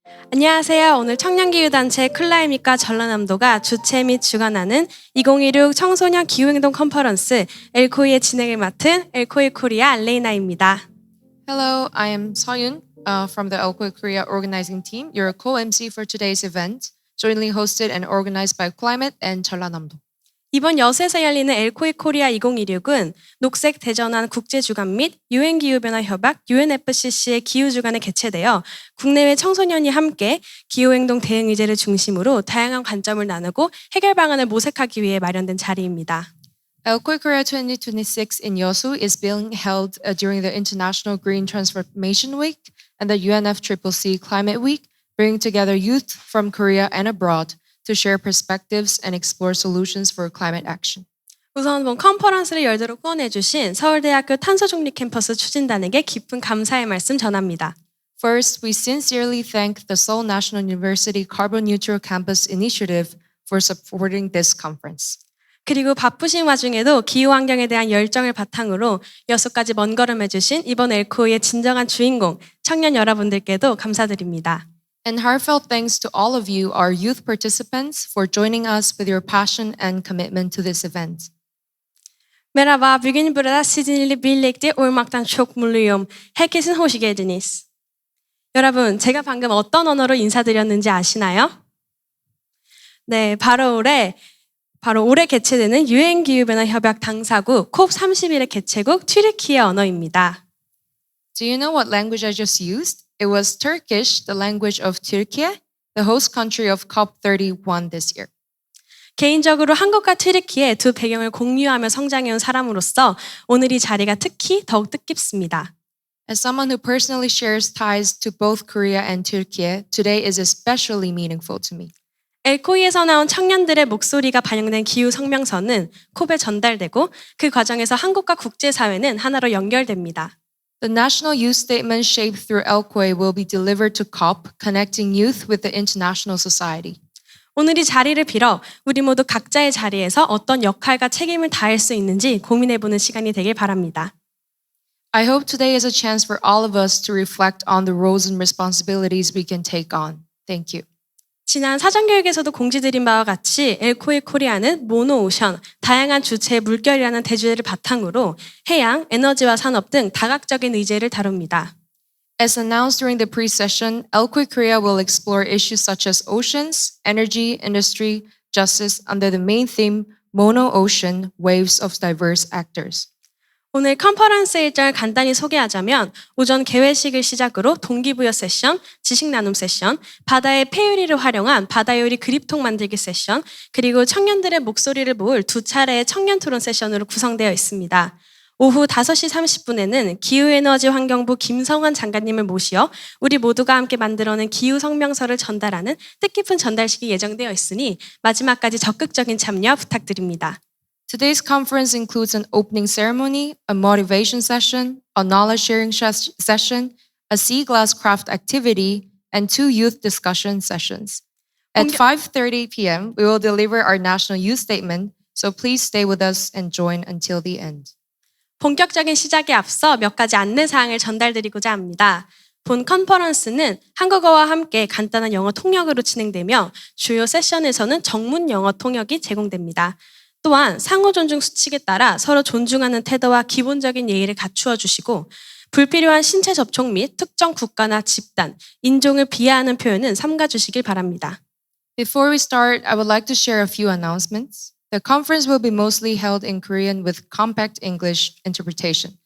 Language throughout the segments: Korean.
안녕하세요. 오늘 청년기후단체 클라이밋과 전라남도가 주최 및 주관하는 2016 청소년 기후행동 컨퍼런스 엘코이의 진행을 맡은 엘코이 코리아 레이나입니다. Hello, I am Soyun from the Elkoi Korea organizing team, your co-MC for today's event, jointly hosted and organized by Climate and 전라남도. 이번 여수에서 열리는 엘코이 코리아 2016은 녹색 대전환 국제주간 및 유엔기후변화협약 UNFCC의 기후주간에 개최되어 국내외 청소년이 함께 기후행동 대응 의제를 중심으로 다양한 관점을 나누고 해결 방안을 모색하기 위해 마련된 자리입니다. Elkoi Korea 2026 in Yeosu is being held during the International Green Transformation Week and the UNFCCC Climate Week, bringing together youth from Korea and abroad to share perspectives and explore solutions for climate action. 우선 컨퍼런스를 열도록 후원해주신 서울대학교 탄소중립 캠퍼스 추진단에게 깊은 감사의 말씀 전합니다. First, we sincerely thank the Seoul National University Carbon Neutral Campus Initiative for supporting this conference. 그리고 바쁘신 와중에도 기후환경에 대한 열정을 바탕으로 여수까지 먼 걸음 해주신 이번 엘코이의 진정한 주인공 청년 여러분들께도 감사드립니다. And heartfelt thanks to all of you, our youth participants, for joining us with your passion and commitment to this event. Merhaba, bugün burada sizinle birlikte olmaktan çok mutluyum. Herkesin hoş geldiniz. 여러분, 제가 방금 어떤 언어로 인사드렸는지 아시나요? 네, 바로 올해 개최되는 유엔기후변화협약 당사국 COP31의 개최국 튀르키예 언어입니다. Do you know what language I just used? It was Turkish, the language of Turkey, the host country of COP31 this year. 개인적으로 한국과 튀르키예 두 배경을 공유하며 성장해온 사람으로서 오늘 이 자리가 특히 더욱 뜻깊습니다. As someone who personally shares ties to both Korea and Turkey, today is especially meaningful to me. 엘코이에서 나온 청년들의 목소리가 반영된 기후 성명서는 콥에 전달되고 그 과정에서 한국과 국제사회는 하나로 연결됩니다. The national youth statement shaped through Elkoi will be delivered to COP, connecting youth with the international society. 오늘 이 자리를 빌어 우리 모두 각자의 자리에서 어떤 역할과 책임을 다할 수 있는지 고민해보는 시간이 되길 바랍니다. I hope today is a chance for all of us to reflect on the roles and responsibilities we can take on. Thank you. 지난 사전교육에서도 공지드린 바와 같이 엘코이 코리아는 모노오션, 다양한 주체의 물결이라는 대주제를 바탕으로 해양, 에너지와 산업 등 다각적인 의제를 다룹니다. As announced during the pre-session, Elkoi Korea will explore issues such as oceans, energy, industry, justice under the main theme Mono-Ocean, Waves of Diverse Actors. 오늘 컨퍼런스 일정을 간단히 소개하자면 오전 개회식을 시작으로 동기부여 세션, 지식 나눔 세션, 바다의 폐유리를 활용한 바다요리 그립통 만들기 세션, 그리고 청년들의 목소리를 모을 두 차례의 청년 토론 세션으로 구성되어 있습니다. 오후 5시 30분에는 기후에너지환경부 김성환 장관님을 모시어 우리 모두가 함께 만들어낸 기후 성명서를 전달하는 뜻깊은 전달식이 예정되어 있으니 마지막까지 적극적인 참여 부탁드립니다. Today's conference includes an opening ceremony, a motivation session, a knowledge sharing session, a sea glass craft activity, and 2 youth discussion sessions. At 5:30 p.m., we will deliver our national youth statement, so please stay with us and join until the end. 본격적인 시작에 앞서 몇 가지 안내 사항을 전달드리고자 합니다. 본 컨퍼런스는 한국어와 함께 간단한 영어 통역으로 진행되며 주요 세션에서는 정문 영어 통역이 제공됩니다. 또한 상호 존중 수칙에 따라 서로 존중하는 태도와 기본적인 예의를 갖추어 주시고 불필요한 신체 접촉 및 특정 국가나 집단, 인종을 비하하는 표현은 삼가 주시길 바랍니다. Before we start, I would like to share a few announcements. The conference will be mostly held in Korean with compact English interpretation.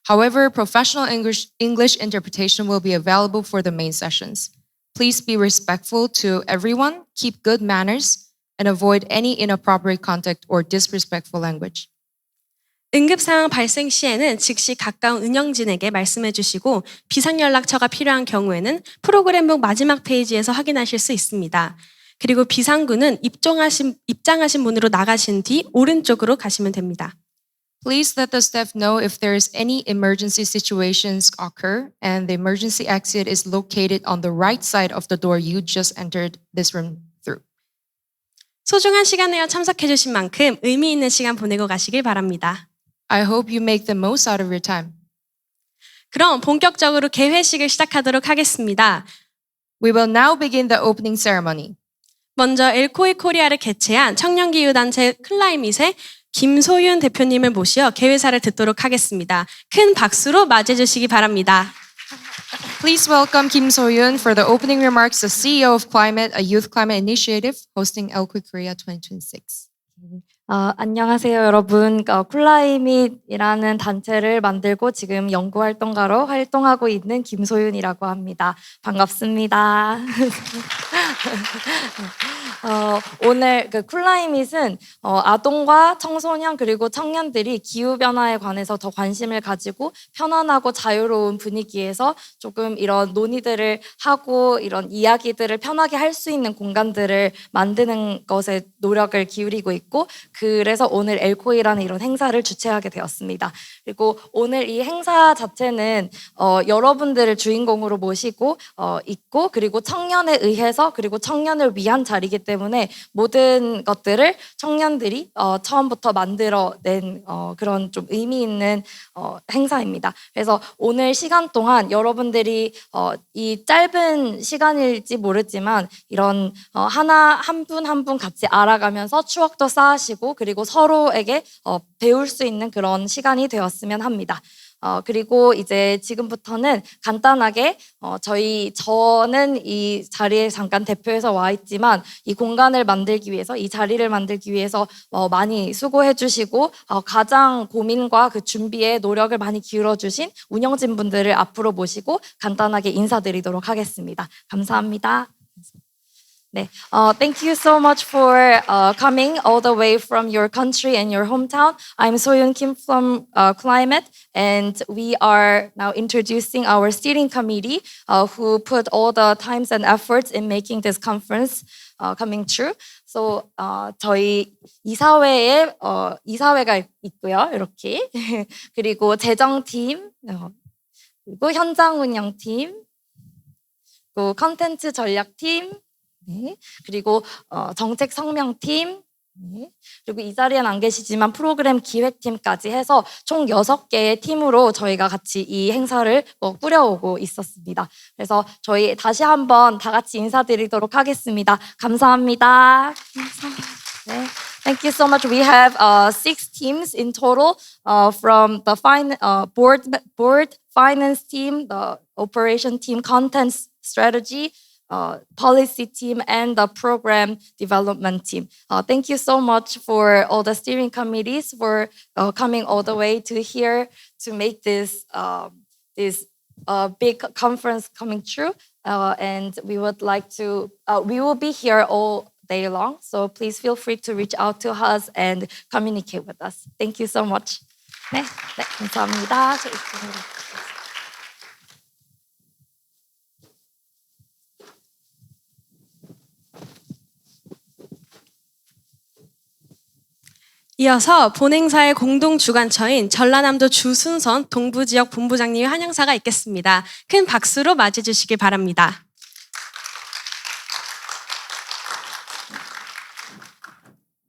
However, professional English interpretation will be available for the main sessions. Please be respectful to everyone, keep good manners, and avoid any inappropriate contact or disrespectful language. 응급상황 발생 시에는 즉시 가까운 운영진에게 말씀해 주시고 비상연락처가 필요한 경우에는 프로그램북 마지막 페이지에서 확인하실 수 있습니다. 그리고 비상구는 입장하신 문으로 나가신 뒤 오른쪽으로 가시면 됩니다. Please let the staff know if there is any emergency situations occur and the emergency exit is located on the right side of the door you just entered this room through. 소중한 시간 내어 참석해 주신 만큼 의미 있는 시간 보내고 가시길 바랍니다. I hope you make the most out of your time. 그럼 본격적으로 개회식을 시작하도록 하겠습니다. We will now begin the opening ceremony. 먼저 엘코이 코리아를 개최한 청년기후단체 클라이밋의 김소윤 대표님을 모시어 개회사를 듣도록 하겠습니다. 큰 박수로 맞이해 주시기 바랍니다. Please welcome Kim So-yoon for the opening remarks, the CEO of Climate, a youth climate initiative hosting Elkui Korea 2026. 안녕하세요, 여러분. 쿨라이밋이라는 단체를 만들고 지금 연구활동가로 활동하고 있는 김소윤이라고 합니다. 반갑습니다. 오늘 쿨라이밋은 아동과 청소년 그리고 청년들이 기후변화에 관해서 더 관심을 가지고 편안하고 자유로운 분위기에서 조금 이런 논의들을 하고 이런 이야기들을 편하게 할 수 있는 공간들을 만드는 것에 노력을 기울이고 있고 그래서 오늘 엘코이라는 이런 행사를 주최하게 되었습니다. 그리고 오늘 이 행사 자체는 여러분들을 주인공으로 모시고 있고 그리고 청년에 의해서 그리고 청년을 위한 자리이기 때문에 모든 것들을 청년들이 처음부터 만들어낸 그런 좀 의미 있는 행사입니다. 그래서 오늘 시간 동안 여러분들이 이 짧은 시간일지 모르지만 이런 한 분 한 분 같이 알아가면서 추억도 쌓으시고 그리고 서로에게 배울 수 있는 그런 시간이 되었으면 합니다. 그리고 이제 지금부터는 간단하게 저는 이 자리에 잠깐 대표해서 와 있지만 이 공간을 만들기 위해서 이 자리를 만들기 위해서 많이 수고해 주시고 가장 고민과 그 준비에 노력을 많이 기울여 주신 운영진 분들을 앞으로 모시고 간단하게 인사드리도록 하겠습니다. 감사합니다. 네, thank you so much for coming all the way from your country and your hometown. I'm Soyeon Kim from Climate, and we are now introducing our steering committee who put all the times and efforts in making this conference coming true. So 저희 이사회가 있고요, 이렇게 그리고 재정팀, 그리고 현장 운영팀, 그리고 컨텐츠 전략팀. 네. 그리고 정책 성명팀, 네. 그리고 이 자리에는 안 계시지만 프로그램 기획팀까지 해서 총 6개의 팀으로 저희가 같이 이 행사를 꾸려오고 있었습니다. 그래서 저희 다시 한번 다 같이 인사드리도록 하겠습니다. 감사합니다. 네. Thank you so much. We have 6 teams in total from the board finance team, the operation team, content strategy, policy team and the program development team. Thank you so much for all the steering committees for coming all the way to here to make this big conference coming true. And we would like to, we will be here all day long. So please feel free to reach out to us and communicate with us. Thank you so much. 네, 감사합니다. 이어서 본행사의 공동 주관처인 전라남도 주순선 동부지역 본부장님의 환영사가 있겠습니다. 큰 박수로 맞이해 주시기 바랍니다.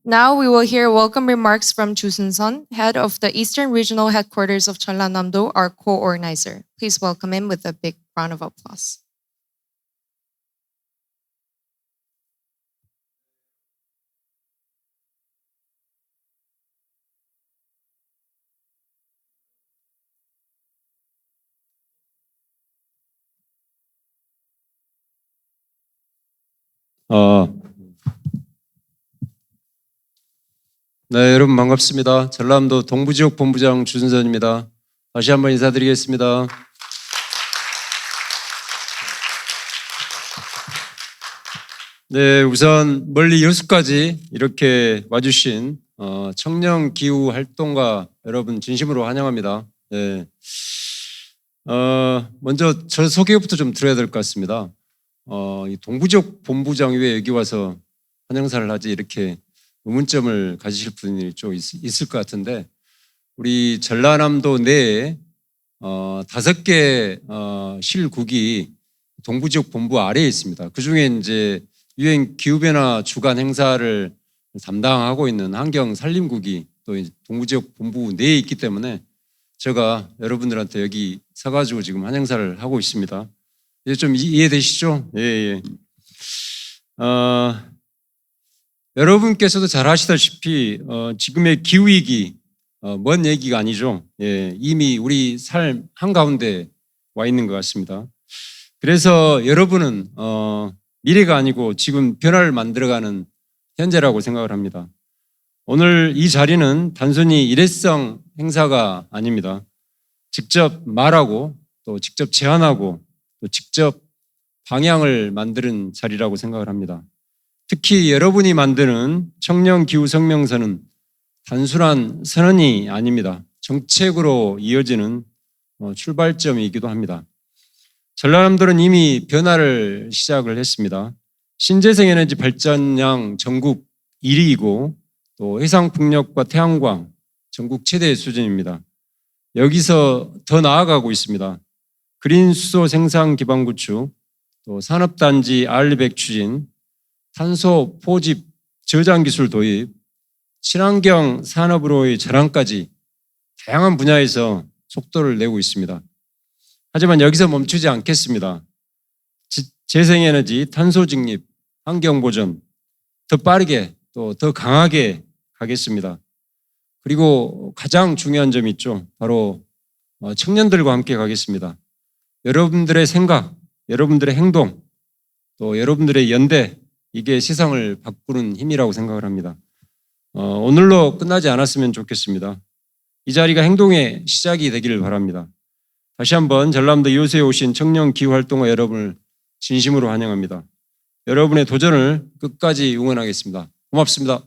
Now we will hear welcome remarks from Chu Sun-sun, head of the Eastern Regional Headquarters of Jeollanam-do, our co-organizer. Please welcome him with a big round of applause. 네, 여러분 반갑습니다. 전라남도 동부지역 본부장 주순선입니다. 다시 한번 인사드리겠습니다. 네, 우선 멀리 여수까지 이렇게 와주신 청년 기후 활동가 여러분 진심으로 환영합니다. 네. 먼저 저 소개부터 좀 드려야 될 것 같습니다. 이 동부지역 본부장이 왜 여기 와서 환영사를 하지 이렇게 의문점을 가지실 분이 좀 있을 것 같은데 우리 전라남도 내에 5개 실국이 동부지역 본부 아래에 있습니다. 그중에 이제 유엔 기후변화 주간 행사를 담당하고 있는 환경산림국이 또 동부지역 본부 내에 있기 때문에 제가 여러분들한테 여기 서가지고 지금 환영사를 하고 있습니다. 이제 좀 이해되시죠? 예, 예. 여러분께서도 잘 아시다시피 지금의 기후위기 먼 얘기가 아니죠. 예, 이미 우리 삶 한가운데 와 있는 것 같습니다. 그래서 여러분은 미래가 아니고 지금 변화를 만들어가는 현재라고 생각을 합니다. 오늘 이 자리는 단순히 일회성 행사가 아닙니다. 직접 말하고 또 직접 제안하고 또 직접 방향을 만드는 자리라고 생각을 합니다. 특히 여러분이 만드는 청년 기후 성명서는 단순한 선언이 아닙니다. 정책으로 이어지는 출발점이기도 합니다. 전라남도는 이미 변화를 시작을 했습니다. 신재생 에너지 발전량 전국 1위이고 또 해상풍력과 태양광 전국 최대 수준입니다. 여기서 더 나아가고 있습니다. 그린 수소 생산 기반 구축, 또 산업단지 R200 추진, 탄소 포집 저장 기술 도입, 친환경 산업으로의 전환까지 다양한 분야에서 속도를 내고 있습니다. 하지만 여기서 멈추지 않겠습니다. 재생에너지, 탄소 직립, 환경 보전 더 빠르게 또 더 강하게 가겠습니다. 그리고 가장 중요한 점이 있죠. 바로 청년들과 함께 가겠습니다. 여러분들의 생각, 여러분들의 행동, 또 여러분들의 연대, 이게 세상을 바꾸는 힘이라고 생각을 합니다. 오늘로 끝나지 않았으면 좋겠습니다. 이 자리가 행동의 시작이 되기를 바랍니다. 다시 한번 전남도 이웃에 오신 청년 기후활동가 여러분을 진심으로 환영합니다. 여러분의 도전을 끝까지 응원하겠습니다. 고맙습니다.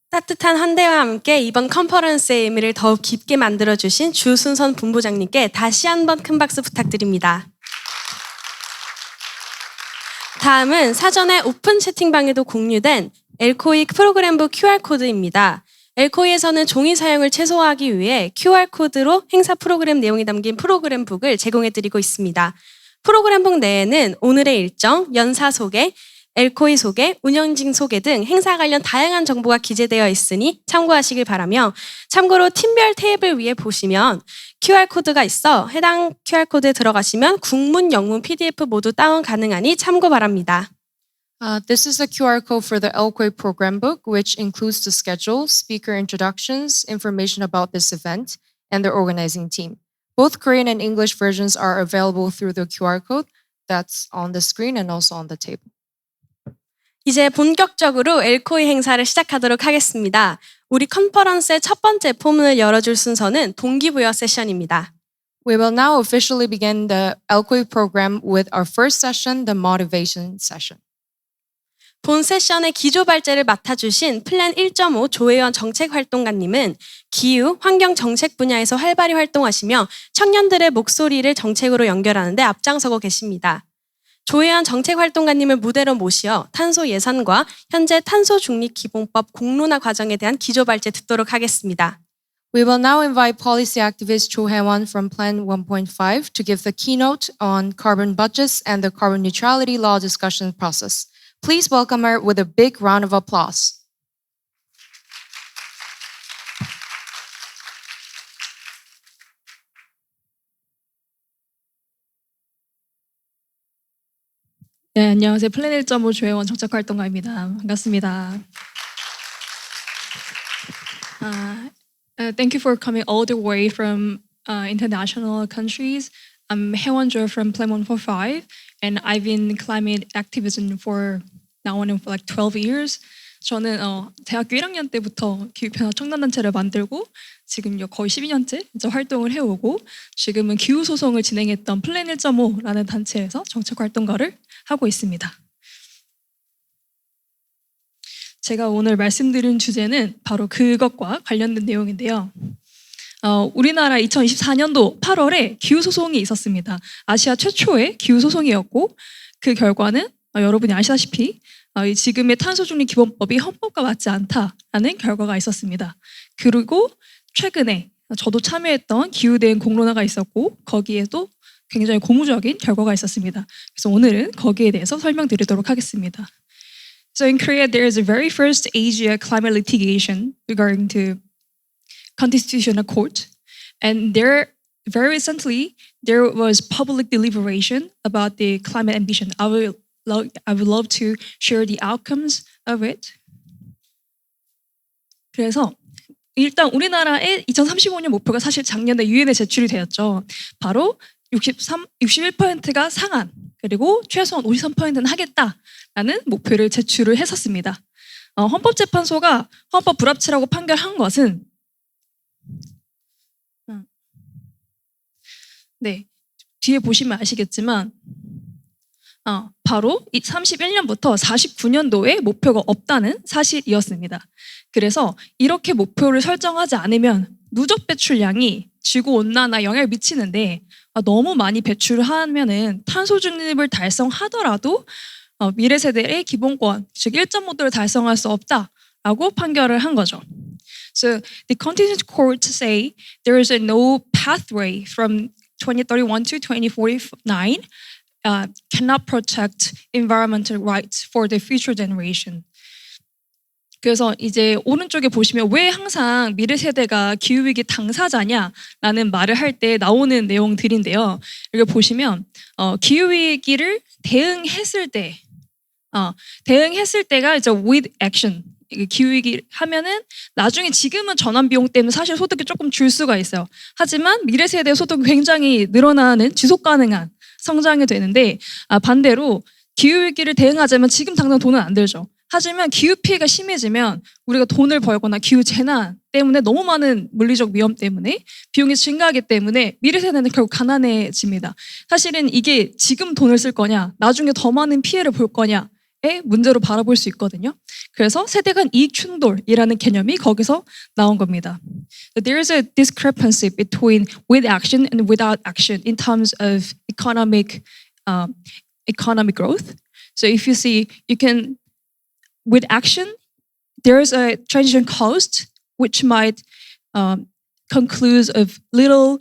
따뜻한 환대와 함께 이번 컨퍼런스의 의미를 더욱 깊게 만들어주신 주순선 본부장님께 다시 한번 큰 박수 부탁드립니다. 다음은 사전에 오픈 채팅방에도 공유된 엘코이 프로그램북 QR코드입니다. 엘코이에서는 종이 사용을 최소화하기 위해 QR코드로 행사 프로그램 내용이 담긴 프로그램북을 제공해드리고 있습니다. 프로그램북 내에는 오늘의 일정, 연사 소개, 엘코이 소개, 운영진 소개 등 행사 관련 다양한 정보가 기재되어 있으니 참고하시길 바라며, 참고로 팀별 탭을 위에 보시면 QR코드가 있어 해당 QR코드에 들어가시면 국문, 영문, PDF 모두 다운 가능하니 참고 바랍니다. This is the QR code for the Elkoi program book, which includes the schedule, speaker introductions, information about this event, and the organizing team. Both Korean and English versions are available through the QR code that's on the screen and also on the table. 이제 본격적으로 엘코이 행사를 시작하도록 하겠습니다. 우리 컨퍼런스의 첫 번째 포문을 열어줄 순서는 동기부여 세션입니다. We will now officially begin the Elkoi program with our first session, the motivation session. 본 세션의 기조 발제를 맡아주신 플랜 1.5 조혜원 정책활동가님은 기후, 환경 정책 분야에서 활발히 활동하시며 청년들의 목소리를 정책으로 연결하는 데 앞장서고 계십니다. 조혜원 정책활동가님을 무대로 모시어 탄소 예산과 현재 탄소 중립 기본법 공론화 과정에 대한 기조 발제 듣도록 하겠습니다. We will now invite policy activist Cho Hae-won from Plan 1.5 to give the keynote on carbon budgets and the carbon neutrality law discussion process. Please welcome her with a big round of applause. 네, 안녕하세요. 플랜 1.5 조혜원 정책활동가입니다. 반갑습니다. Thank you for coming all the way from international countries. I'm Haewon Jo from Plan 145, and I've been climate activism for now on for like 12 years. 저는 대학교 1학년 때부터 기후변화 청년단체를 만들고 지금 거의 12년째 이제 활동을 해오고 지금은 기후소송을 진행했던 플랜 1.5라는 단체에서 정책활동가를 하고 있습니다. 제가 오늘 말씀드린 주제는 바로 그것과 관련된 내용인데요. 우리나라 2024년도 8월에 기후소송이 있었습니다. 아시아 최초의 기후소송이었고 그 결과는 여러분이 아시다시피 지금의 탄소중립 기본법이 헌법과 맞지 않다라는 결과가 있었습니다. 그리고 최근에 저도 참여했던 기후대응 공론화가 있었고 거기에도 굉장히 고무적인 결과가 있었습니다. 그래서 오늘은 거기에 대해서 설명드리도록 하겠습니다. So in Korea, there is a very first Asia climate litigation regarding to Constitutional Court, and there very recently there was public deliberation about the climate ambition. I would love to share the outcomes of it. 그래서 일단 우리나라의 2035년 목표가 사실 작년에 유엔에 제출이 되었죠. 바로 61%가 상한, 그리고 최소한 53%는 하겠다라는 목표를 제출을 했었습니다. 헌법재판소가 헌법 불합치라고 판결한 것은 네, 뒤에 보시면 아시겠지만 바로 31년부터 49년도에 목표가 없다는 사실이었습니다. 그래서 이렇게 목표를 설정하지 않으면 누적 배출량이 지구온난화에 영향을 미치는데 너무 많이 배출을 하면은 탄소 중립을 달성하더라도 미래 세대의 기본권, 즉 1.5도를 달성할 수 없다라고 판결을 한 거죠. So the Constitutional Court say there is no pathway from 2031 to 2049 cannot protect environmental rights for the future generation. 그래서 이제 오른쪽에 보시면 왜 항상 미래 세대가 기후위기 당사자냐라는 말을 할 때 나오는 내용들인데요. 여기 보시면 기후위기를 대응했을 때가 이제 with action. 기후위기 하면은 나중에 지금은 전환비용 때문에 사실 소득이 조금 줄 수가 있어요. 하지만 미래 세대 소득이 굉장히 늘어나는 지속 가능한 성장이 되는데 반대로 기후위기를 대응하자면 지금 당장 돈은 안 들죠. 하지만 기후피해가 심해지면 우리가 돈을 벌거나 기후재난 때문에 너무 많은 물리적 위험 때문에 비용이 증가하기 때문에 미래 세대는 결국 가난해집니다. 사실은 이게 지금 돈을 쓸 거냐, 나중에 더 많은 피해를 볼 거냐의 문제로 바라볼 수 있거든요. 그래서 세대 간 이익 충돌이라는 개념이 거기서 나온 겁니다. There is a discrepancy between with action and without action in terms of economic growth. So if you see, you can with action, there's a transition cost which might conclude of little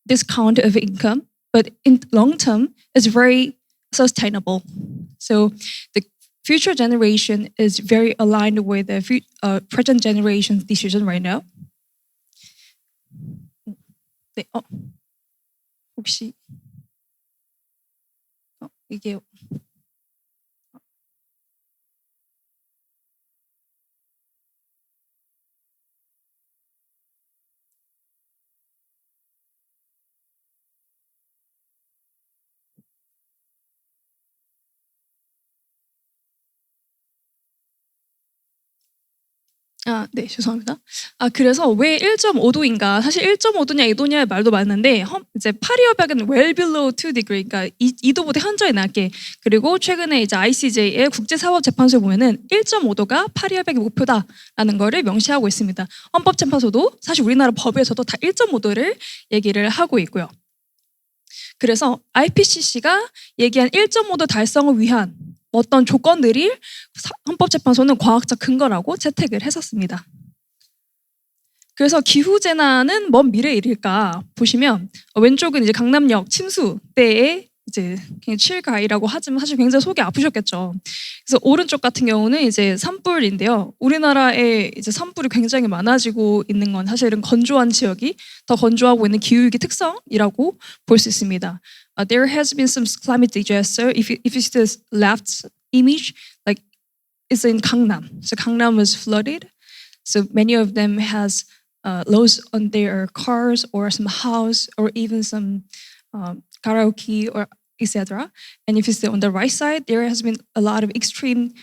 discount of income, but in long term, it's very sustainable. So the future generation is very aligned with the present generation's decision right now. 네, 혹시 이게 네, 죄송합니다. 그래서 왜 1.5도인가? 사실 1.5도냐 2도냐의 말도 많은데 이제 파리 협약은 well below 2 degree, 그러니까 2도보다 현저히 낮게. 그리고 최근에 이제 ICJ의 국제사법재판소에 보면은 1.5도가 파리 협약의 목표다라는 거를 명시하고 있습니다. 헌법재판소도 사실 우리나라 법에서도 다 1.5도를 얘기를 하고 있고요. 그래서 IPCC가 얘기한 1.5도 달성을 위한 어떤 조건들이 헌법재판소는 과학적 근거라고 채택을 했었습니다. 그래서 기후재난은 먼 미래의 일일까 보시면 왼쪽은 이제 강남역 침수 때의 이제 그냥 칠가이라고 하지만 사실 굉장히 속이 아프셨겠죠. 그래서 오른쪽 같은 경우는 이제 산불인데요. 우리나라에 이제 산불이 굉장히 많아지고 있는 건 사실은 건조한 지역이 더 건조하고 있는 기후위기 특성이라고 볼 수 있습니다. There has been some climate disaster. If you see the left image, like it's in Gangnam. So Gangnam was flooded. So many of them has lost on their cars or some house or even some karaoke or etc. And if you see on the right side, there has been a lot of extreme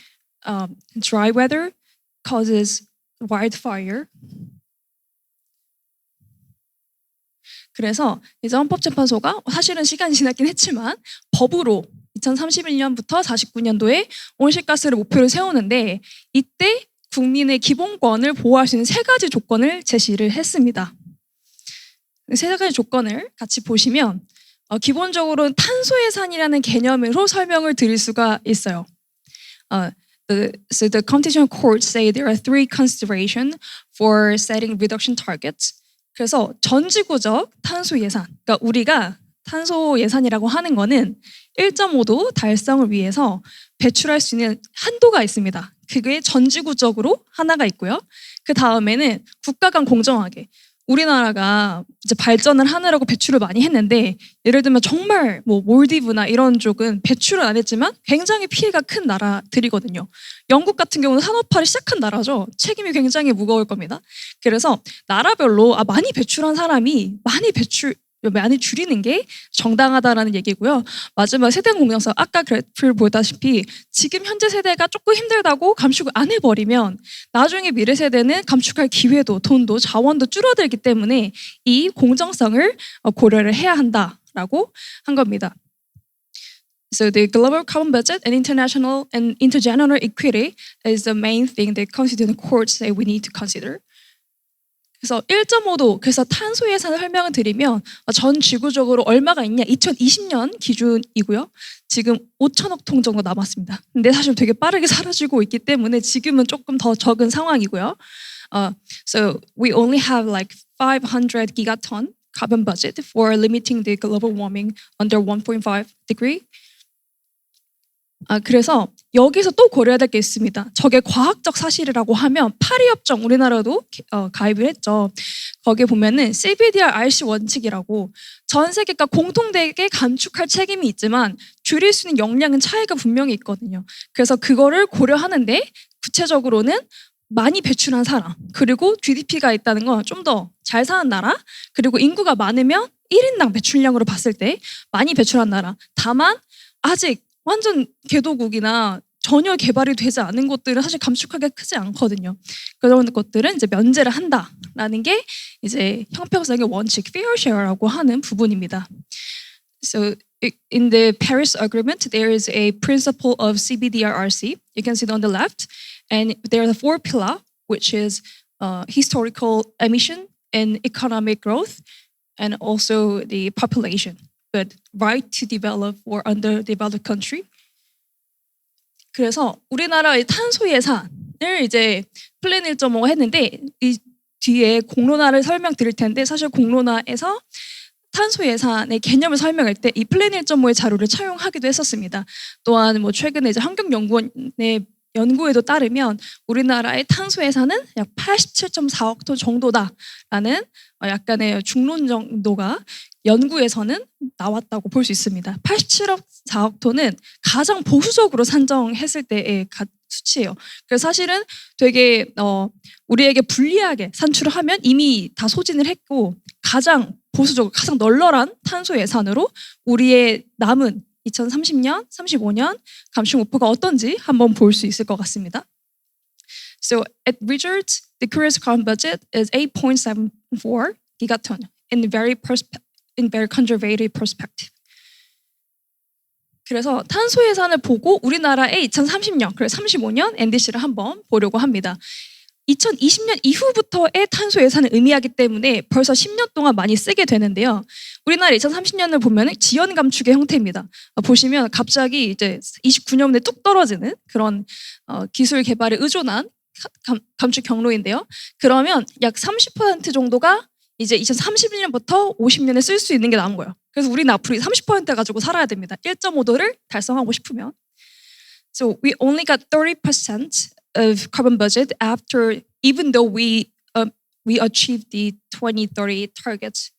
dry weather causes wildfire. 그래서 이제 헌법재판소가 사실은 시간이 지났긴 했지만 법으로 2031년부터 49년도에 온실가스를 목표를 세우는데 이때 국민의 기본권을 보호할 수 있는 3가지 조건을 제시를 했습니다. 3가지 조건을 같이 보시면 기본적으로는 탄소 예산이라는 개념으로 설명을 드릴 수가 있어요. So the Constitutional Court say there are 3 considerations for setting reduction targets. 그래서 전지구적 탄소 예산, 그러니까 우리가 탄소 예산이라고 하는 거는 1.5도 달성을 위해서 배출할 수 있는 한도가 있습니다. 그게 전지구적으로 하나가 있고요. 그 다음에는 국가 간 공정하게 우리나라가 이제 발전을 하느라고 배출을 많이 했는데 예를 들면 정말 뭐 몰디브나 이런 쪽은 배출을 안 했지만 굉장히 피해가 큰 나라들이거든요. 영국 같은 경우는 산업화를 시작한 나라죠. 책임이 굉장히 무거울 겁니다. 그래서 나라별로 많이 배출한 사람이 많이 줄이는 게 정당하다라는 얘기고요. 마지막 세대 공정성 아까 그래프를 보다시피 지금 현재 세대가 조금 힘들다고 감축을 안 해버리면 나중에 미래 세대는 감축할 기회도 돈도 자원도 줄어들기 때문에 이 공정성을 고려를 해야 한다라고 한 겁니다. So the global carbon budget and international and intergenerational equity is the main thing that constituent courts say we need to consider. 그래서 1.5도, 그래서 탄소 예산을 설명을 드리면 전 지구적으로 얼마가 있냐? 2020년 기준이고요. 지금 5천억 톤 정도 남았습니다. 근데 사실 되게 빠르게 사라지고 있기 때문에 지금은 조금 더 적은 상황이고요. So we only have like 500 gigaton carbon budget for limiting the global warming under 1.5 degree. 그래서 여기서 또 고려해야 될 게 있습니다. 저게 과학적 사실이라고 하면 파리협정 우리나라도 가입을 했죠. 거기에 보면은 CBDR-RC 원칙이라고 전 세계가 공통되게 감축할 책임이 있지만 줄일 수 있는 역량은 차이가 분명히 있거든요. 그래서 그거를 고려하는데 구체적으로는 많이 배출한 사람 그리고 GDP가 있다는 건 좀 더 잘 사는 나라 그리고 인구가 많으면 1인당 배출량으로 봤을 때 많이 배출한 나라 다만 아직 완전 개도국이나 전혀 개발이 되지 않은 곳들은 사실 감축하기가 크지 않거든요. 그런 것들은 이제 면제를 한다라는 게 이제 형평성의 원칙, fair share라고 하는 부분입니다. So in the Paris Agreement, there is a principle of CBDR-RC. You can see it on the left, and there are the 4 pillars, which is historical emission and economic growth, and also the population. But right to develop for underdeveloped country. 그래서 우리나라의 탄소 예산을 이제 플랜 1.5 했는데 이 뒤에 공론화를 설명드릴 텐데 사실 공론화에서 탄소 예산의 개념을 설명할 때 이 플랜 1.5의 자료를 차용하기도 했었습니다. 또한 뭐 최근에 이제 환경연구원의 연구에도 따르면 우리나라의 탄소 예산은 약 87.4억 톤 정도다라는 약간의 중론 정도가 연구에서는 나왔다고 볼 수 있습니다. 87.4억 톤은 가장 보수적으로 산정했을 때의 수치예요. 그래서 사실은 되게 우리에게 불리하게 산출을 하면 이미 다 소진을 했고 가장 보수적으로 가장 널널한 탄소 예산으로 우리의 남은 2030년, 35년 감축 목표가 어떤지 한번 볼 수 있을 것 같습니다. So at Richards, the Korea's carbon budget is 8.74 gigaton in very conservative perspective. 그래서 탄소 예산을 보고 우리나라의 2030년, 그래서 35년 NDC를 한번 보려고 합니다. 2020년 이후부터의 탄소 예산을 의미하기 때문에 벌써 10년 동안 많이 쓰게 되는데요. 우리나라 2030년을 보면 지연 감축의 형태입니다. 보시면 갑자기 이제 29년에 뚝 떨어지는 그런 기술 개발에 의존한 감축 경로인데요. 그러면 약 30% 정도가 이제 2031년부터 50년에 쓸 수 있는 게 남은 거예요. 그래서 우리는 앞으로 30% 가지고 살아야 됩니다. 1.5도를 달성하고 싶으면. So we only got 30% of carbon budget after, even though we achieved the 2030 targets.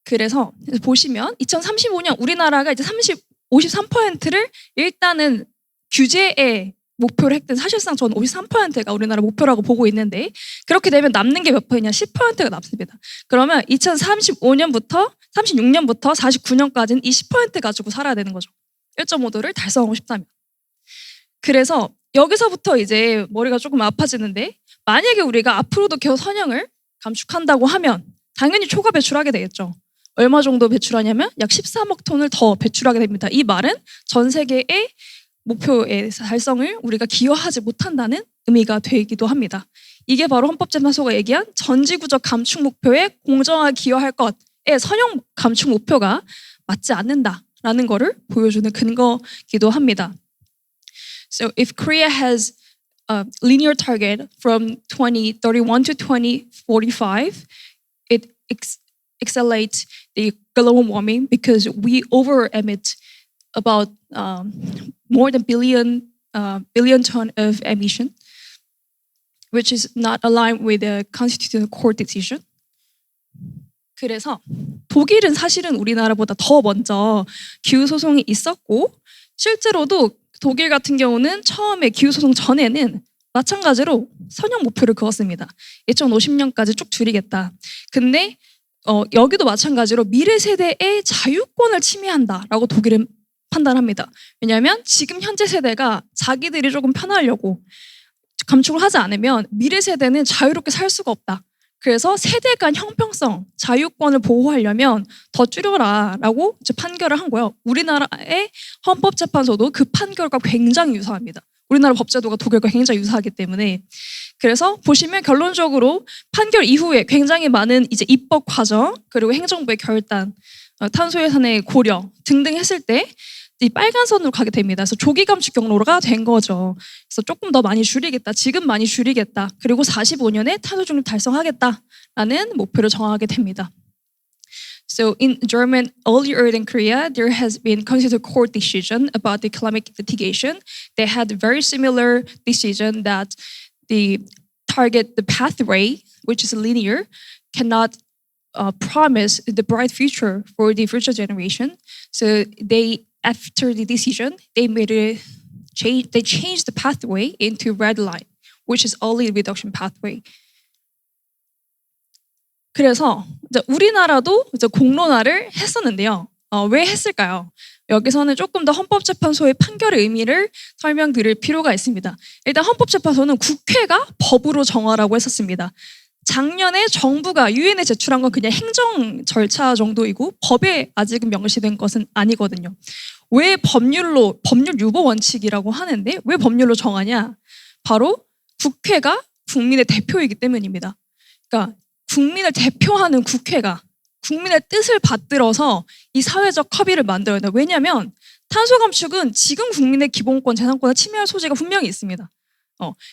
그래서 보시면 2035년 우리나라가 이제 53%를 일단은 규제에 목표를 했던 사실상 저는 53%가 우리나라 목표라고 보고 있는데 그렇게 되면 남는 게 몇 퍼센트냐 10%가 남습니다. 그러면 2035년부터 36년부터 49년까지는 이 10% 가지고 살아야 되는 거죠. 1.5도를 달성하고 싶다면. 그래서 여기서부터 이제 머리가 조금 아파지는데 만약에 우리가 앞으로도 계속 선형을 감축한다고 하면 당연히 초과 배출하게 되겠죠. 얼마 정도 배출하냐면 약 13억 톤을 더 배출하게 됩니다. 이 말은 전 세계의 목표의 달성을 우리가 기여하지 못한다는 의미가 되기도 합니다. 이게 바로 헌법재판소가 얘기한 전지구적 감축 목표에 공정하게 기여할 것의 선형 감축 목표가 맞지 않는다라는 것을 보여주는 근거이기도 합니다. So if Korea has a linear target from 2031 to 2045, it accelerates the global warming because we over-emit about more than billion ton of emission. which is not aligned with the Constitutional Court decision. 그래서 독일은 사실은 우리나라보다 더 먼저 기후소송이 있었고 실제로도 독일 같은 경우는 처음에 기후소송 전에는 마찬가지로 선형 목표를 그었습니다. 2050년까지 쭉 줄이겠다. 근데 여기도 마찬가지로 미래 세대의 자유권을 침해한다라고 독일은 판단합니다. 왜냐하면 지금 현재 세대가 자기들이 조금 편하려고 감축을 하지 않으면 미래 세대는 자유롭게 살 수가 없다. 그래서 세대 간 형평성, 자유권을 보호하려면 더 줄여라라고 이제 판결을 한 거예요. 우리나라의 헌법재판소도 그 판결과 굉장히 유사합니다. 우리나라 법제도가 독일과 굉장히 유사하기 때문에 그래서 보시면 결론적으로 판결 이후에 굉장히 많은 이제 입법 과정 그리고 행정부의 결단, 탄소 예산의 고려 등등 했을 때 이 빨간 선으로 가게 됩니다. 그래서 조기 감축 경로가 된 거죠. 그래서 조금 더 많이 줄이겠다. 지금 많이 줄이겠다. 그리고 45년에 탄소 중립 달성하겠다라는 목표를 정하게 됩니다. So in German, earlier than Korea, there has been constitutional court decision about the climate litigation. They had very similar decision that the target, the pathway, which is linear, cannot promise the bright future for the future generation. So after the decision, they changed the pathway into red line, which is early reduction pathway. 그래서 이제 우리나라도 이제 공론화를 했었는데요. 왜 했을까요? 여기서는 조금 더 헌법재판소의 판결의 의미를 설명드릴 필요가 있습니다. 일단 헌법재판소는 국회가 법으로 정하라고 했었습니다. 작년에 정부가 유엔에 제출한 건 그냥 행정 절차 정도이고 법에 아직은 명시된 것은 아니거든요. 왜 법률 유보 원칙이라고 하는데 왜 법률로 정하냐? 바로 국회가 국민의 대표이기 때문입니다. 그러니까 국민을 대표하는 국회가 국민의 뜻을 받들어서 이 사회적 합의를 만들어야 돼요. 왜냐하면 탄소 감축은 지금 국민의 기본권, 재산권을 침해할 소지가 분명히 있습니다.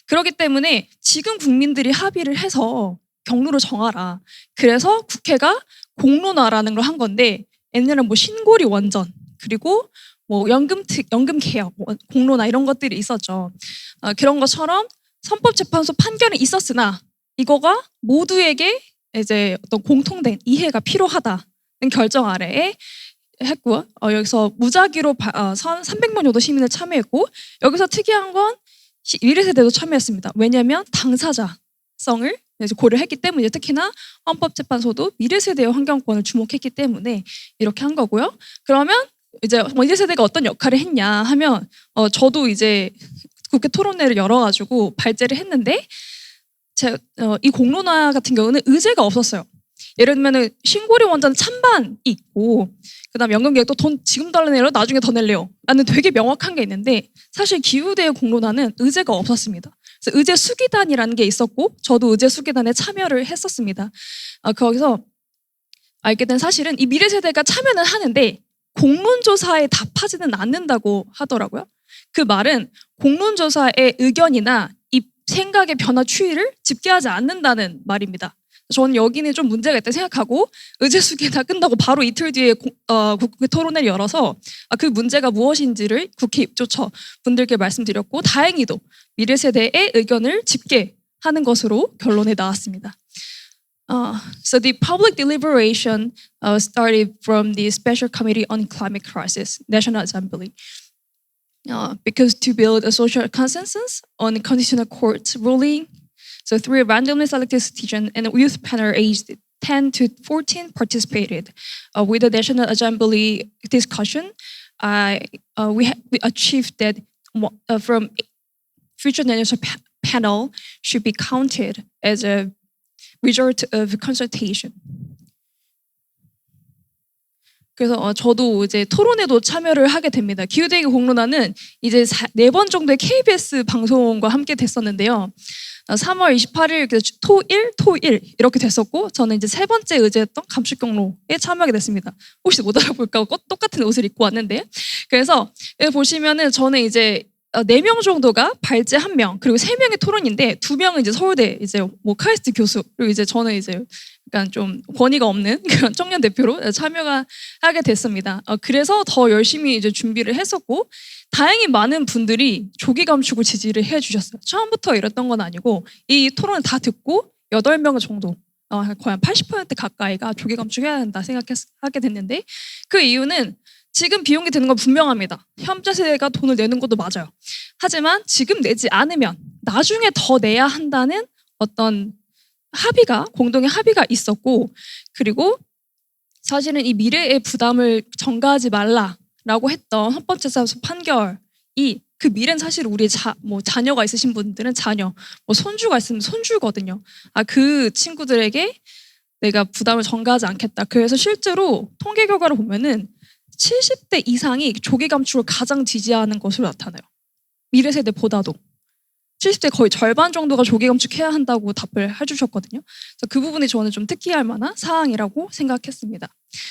그렇기 때문에 지금 국민들이 합의를 해서 경로를 정하라. 그래서 국회가 공론화라는 걸 한 건데 옛날에는 뭐 신고리 원전 그리고 뭐 연금 개혁, 공론화 이런 것들이 있었죠. 그런 것처럼 헌법재판소 판결이 있었으나 이거가 모두에게 이제 어떤 공통된 이해가 필요하다는 결정 아래에 했고요. 여기서 무작위로 300만 정도 시민을 참여했고 여기서 특이한 건 미래 세대도 참여했습니다. 왜냐하면 당사자성을 고려했기 때문에 특히나 헌법재판소도 미래 세대의 환경권을 주목했기 때문에 이렇게 한 거고요. 그러면 이제 미래 세대가 어떤 역할을 했냐 하면 저도 이제 국회 토론회를 열어가지고 발제를 했는데 이 공론화 같은 경우는 의제가 없었어요. 예를 들면 신고리 원전 찬반이 있고 그다음 연금개혁도 돈 지금 달래내려 나중에 더 낼래요 라는 되게 명확한 게 있는데 사실 기후대의 공론화는 의제가 없었습니다. 그래서 의제 수기단이라는 게 있었고 저도 의제 수기단에 참여를 했었습니다. 거기서 알게 된 사실은 이 미래 세대가 참여는 하는데 공론조사에 답하지는 않는다고 하더라고요. 그 말은 공론조사의 의견이나 이 생각의 변화 추이를 집계하지 않는다는 말입니다. 저는 여기는 좀 문제가 있다 생각하고 의제수기 다 끝나고 바로 이틀 뒤에 국회 토론회를 열어서 그 문제가 무엇인지를 국회 입조처 분들께 말씀드렸고 다행히도 미래 세대의 의견을 집계하는 것으로 결론에 나왔습니다. So the public deliberation started from the Special Committee on Climate Crisis, National Assembly. Because to build a social consensus on the Constitutional Court's ruling, so 3 randomly selected citizens and a youth panel aged 10 to 14 participated. With the National Assembly discussion, we achieved that from future national panel should be counted as a result of consultation. 그래서 저도 이제 토론에도 참여를 하게 됩니다. 기후대기 공론화는 이제 4번 정도의 KBS 방송과 함께 됐었는데요. 3월 28일 토일 이렇게 됐었고 저는 이제 3번째 의제였던 감축 경로에 참여하게 됐습니다. 혹시 못 알아볼까 똑같은 옷을 입고 왔는데 그래서 여기 보시면은 저는 이제 4명 정도가 발제 1명, 그리고 3명의 토론인데 2명은 이제 서울대 이제 뭐 카이스트 교수, 그리고 이제 저는 이제 약간 좀 권위가 없는 그런 청년 대표로 참여가 하게 됐습니다. 그래서 더 열심히 이제 준비를 했었고, 다행히 많은 분들이 조기 감축을 지지를 해주셨어요. 처음부터 이랬던 건 아니고 이 토론을 다 듣고 8명 정도, 거의 한 80% 가까이가 조기 감축해야 한다 생각하게 됐는데, 그 이유는 지금 비용이 드는 건 분명합니다. 현재 세대가 돈을 내는 것도 맞아요. 하지만 지금 내지 않으면 나중에 더 내야 한다는 어떤 공동의 합의가 있었고, 그리고 사실은 이 미래의 부담을 전가하지 말라라고 했던 헌법재판소 판결이, 그 미래는 사실 우리 자녀가 있으신 분들은 자녀, 손주가 있으면 손주거든요. 그 친구들에게 내가 부담을 전가하지 않겠다. 그래서 실제로 통계 결과를 보면은 70대 이상이 조기 감축을 가장 지지하는 것으로 나타나요. 미래 세대보다도 70대 거의 절반 정도가 조기 감축해야 한다고 답을 해주셨거든요. 그래서 그 부분이 저는 좀 특기할 만한 사항이라고 생각했습니다.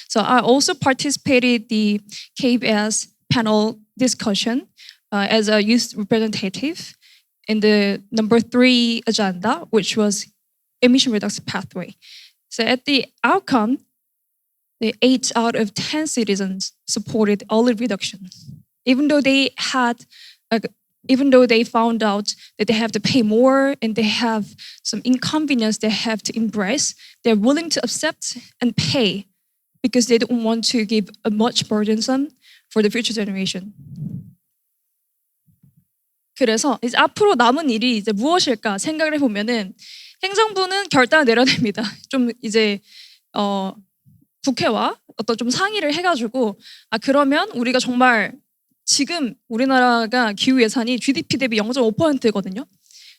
So I also participated the KBS panel discussion as a youth representative in the number 3 agenda, which was emission reduction pathway. So at the outcome, the 8 out of 10 citizens supported early reduction, even though they found out that they have to pay more and they have some inconvenience they have to embrace, they're willing to accept and pay because they don't want to give a much burdensome for the future generation. 그래서 이제 앞으로 남은 일이 이제 무엇일까 생각을 해보면은, 행정부는 결단을 내려야 됩니다. 좀 이제 국회와 어떤 좀 상의를 해가지고, 그러면 우리가 정말 지금 우리나라가 기후 예산이 GDP 대비 0.5%거든요.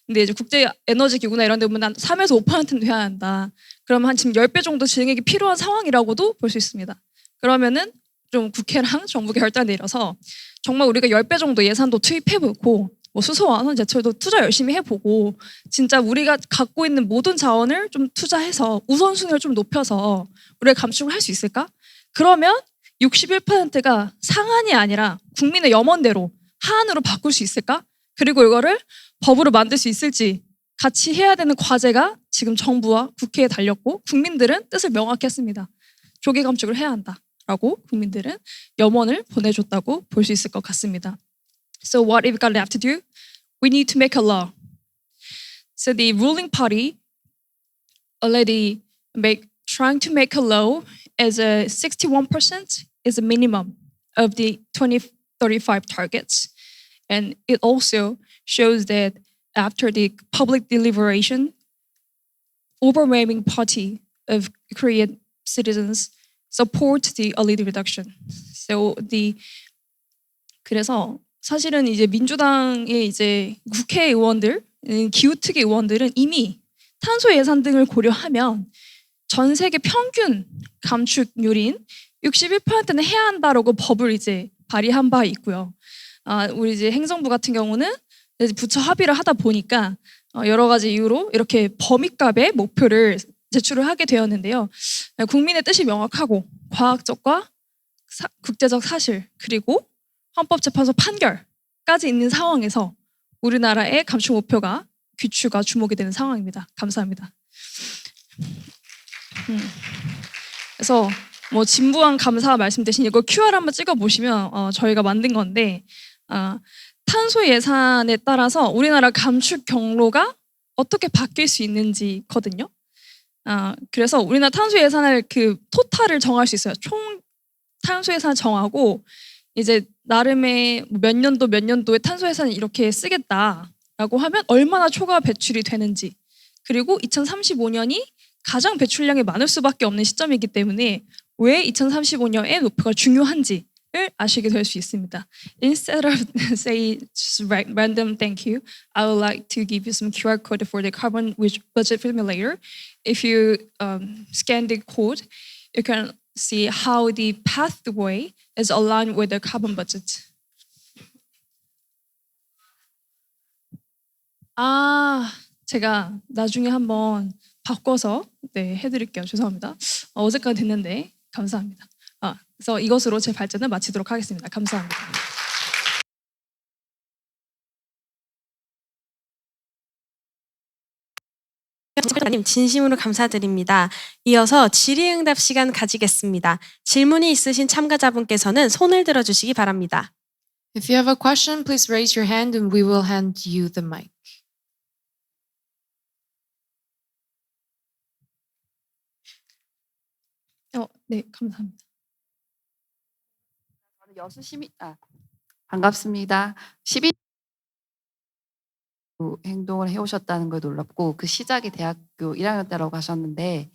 근데 이제 국제 에너지 기구나 이런 데 보면 한 3에서 5%는 돼야 한다. 그러면 한 지금 10배 정도 진행이 필요한 상황이라고도 볼 수 있습니다. 그러면은 좀 국회랑 정부가 결단 내려서 정말 우리가 10배 정도 예산도 투입해보고, 수소 완원 제철도 투자 열심히 해보고, 진짜 우리가 갖고 있는 모든 자원을 좀 투자해서 우선순위를 좀 높여서 우리가 감축을 할 수 있을까? 그러면 61%가 상한이 아니라 국민의 염원대로 하한으로 바꿀 수 있을까? 그리고 이거를 법으로 만들 수 있을지 같이 해야 되는 과제가 지금 정부와 국회에 달렸고, 국민들은 뜻을 명확히 했습니다. 조기 감축을 해야 한다라고 국민들은 염원을 보내줬다고 볼 수 있을 것 같습니다. So what we've got left to do? We need to make a law. So the ruling party already trying to make a law as a 61% is a minimum of the 2035 targets. And it also shows that after the public deliberation, overwhelming party of Korean citizens support the early reduction. So 그래서 사실은 이제 민주당의 이제 국회의원들, 기후특위 의원들은 이미 탄소 예산 등을 고려하면 전 세계 평균 감축률인 61%는 해야 한다라고 법을 이제 발의한 바 있고요. 우리 이제 행정부 같은 경우는 부처 합의를 하다 보니까 여러 가지 이유로 이렇게 범위값의 목표를 제출을 하게 되었는데요. 국민의 뜻이 명확하고 과학적과 국제적 사실, 그리고 헌법재판소 판결까지 있는 상황에서 우리나라의 감축 목표가 귀추가 주목이 되는 상황입니다. 감사합니다. 그래서 진부한 감사 말씀 대신 이거 QR 한번 찍어 보시면 저희가 만든 건데, 탄소 예산에 따라서 우리나라 감축 경로가 어떻게 바뀔 수 있는지거든요. 그래서 우리나라 탄소 예산을 토탈을 정할 수 있어요. 총 탄소 예산을 정하고 이제 나름의 몇 년도에 탄소 예산을 이렇게 쓰겠다라고 하면 얼마나 초과 배출이 되는지, 그리고 2035년이 가장 배출량이 많을 수밖에 없는 시점이기 때문에 왜 2035년의 목표가 중요한지를 아시게 될 수 있습니다. Instead of say just random thank you, I would like to give you some QR code for the carbon budget simulator. If you scan the code, you can see how the pathway is aligned with the carbon budget. 제가 나중에 한번 바꿔서 해드릴게요. 죄송합니다. 어제까지 됐는데 감사합니다. 그래서 이것으로 제 발제는 마치도록 하겠습니다. 감사합니다. 님 진심으로 감사드립니다. 이어서 질의응답 시간 가지겠습니다. 질문이 있으신 참가자분께서는 손을 들어주시기 바랍니다. If you have a question, please raise your hand and we will hand you the mic. 네, 감사합니다. 저는 여수 시민 반갑습니다. 12 행동을 해오셨다는 걸 놀랍고 그 시작이 대학교 1학년 때라고 하셨는데